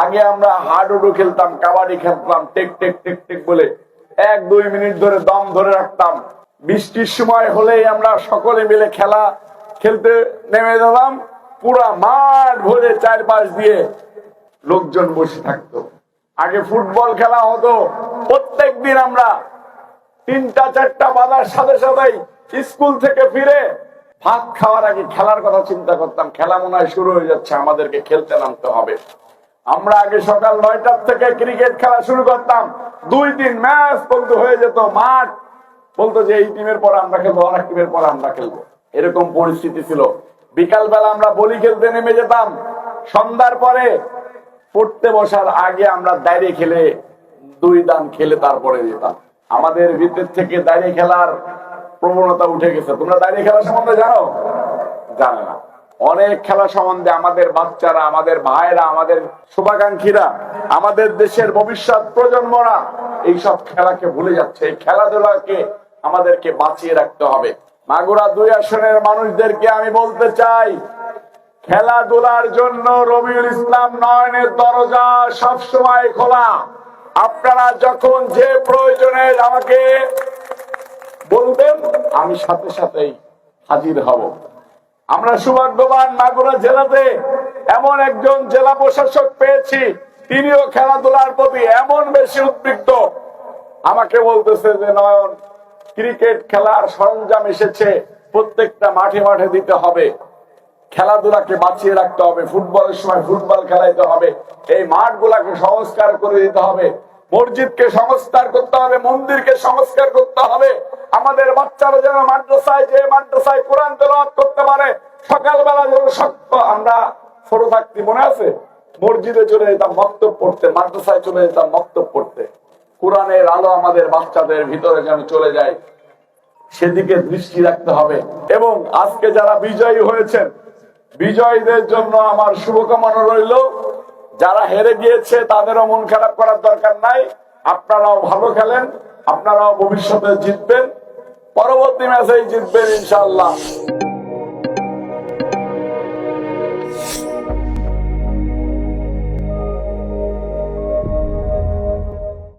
আগে আমরা হাডুডু খেলতাম, কাবাডি খেলতাম, টেক টেক টেক টেক বলে 1-2 মিনিট ধরে দম ধরে রাখতাম। বৃষ্টির সময় হলেই আমরা সকলে মিলে খেলা খেলতে নেমে যেতাম। পুরা মাঠ ভরে চারপাশ দিয়ে লোকজন বসে থাকতো। আগে ফুটবল খেলা হতো, প্রত্যেক দিন আমরা 3টা-4টা বাজার সাথে সাথেই স্কুল থেকে ফিরে ভাত খাওয়ার আগে খেলার কথা চিন্তা করতাম। খেলা মনে হয় শুরু হয়ে যাচ্ছে, আমাদেরকে খেলতে নামতে হবে। আমরা আগে সকাল 9টার থেকে ক্রিকেট খেলা শুরু করতাম। 2-3 ম্যাচ বলতে হয়ে যেত। মাঠ বলতো যে এই টিমের পর আমরা খেলবো, অনেক টিমের পর আমরা খেলবো, এরকম পরিস্থিতি ছিল। বিকাল বেলা আমরা বলি খেলতে নেমে যেতাম। সন্ধ্যার পরে পড়তে বসার আগে আমরা দাঁড়িয়ে খেলে 2 দান খেলে তারপরে যেতাম। আমাদের ভিতর থেকে দাঁড়িয়ে খেলার প্রবণতা উঠে গেছে। তোমরা দাঁড়িয়ে খেলা সম্বন্ধে জানো? জানে না। অনেক খেলা সম্বন্ধে আমাদের বাচ্চারা, আমাদের ভাইরা, আমাদের শুভাকাঙ্ক্ষীরা, আমাদের দেশের ভবিষ্যৎ প্রজন্মরা এইসব খেলাকে ভুলে যাচ্ছে। এই খেলাধুলাকে আমাদেরকে বাঁচিয়ে রাখতে হবে। মাগুরা 2 আসনের মানুষদেরকে আমি বলতে চাই, খেলাধুলার জন্য রবিউল ইসলাম নয়নের দরজা সবসময় খোলা। আপনারা যখন যে প্রয়োজনে আমাকে বলবেন, আমি সাথে সাথেই হাজির হব। আমরা সৌভাগ্যবান, মাগুরা জেলাতে এমন একজন জেলা প্রশাসক পেয়েছি, তিনিও খেলাধুলার প্রতি এমন বেশি উদ্বিগ্ন। আমাকে বলতেছে যে নয়ন, ক্রিকেট খেলার সরঞ্জাম এসেছে, প্রত্যেকটা মাঠে মাঠে দিতে হবে, খেলাধুলাকে বাঁচিয়ে রাখতে হবে, ফুটবলের সময় ফুটবল খেলাইতে হবে, এই মাঠগুলাকে সংস্কার করে দিতে হবে, মসজিদকে সংস্কার করতে হবে, মন্দিরকে সংস্কার করতে হবে। আমাদের বাচ্চারা যেন মাদ্রাসায় কোরআন তেলাওয়াত করতে পারে। সকালবেলা যেন শক্ত, আমরা ছোট থাকতে মনে আছে মসজিদে চলে যেতাম মক্তব পড়তে, মাদ্রাসায় চলে যেতাম মক্তব পড়তে। কোরআনের আলো আমাদের বাচ্চাদের ভিতরে যেন চলে যায়, সেদিকে দৃষ্টি রাখতে হবে। এবং আজকে যারা বিজয়ী হয়েছেন, বিজয়ীদের জন্য আমার শুভকামনা রইল। যারা হেরে গিয়েছে তাদেরও মন খারাপ করার দরকার নাই। আপনারাও ভালো খেলেন, আপনারাও ভবিষ্যতে জিতবেন, পরবর্তী ম্যাচেই জিতবেন ইনশাআল্লাহ।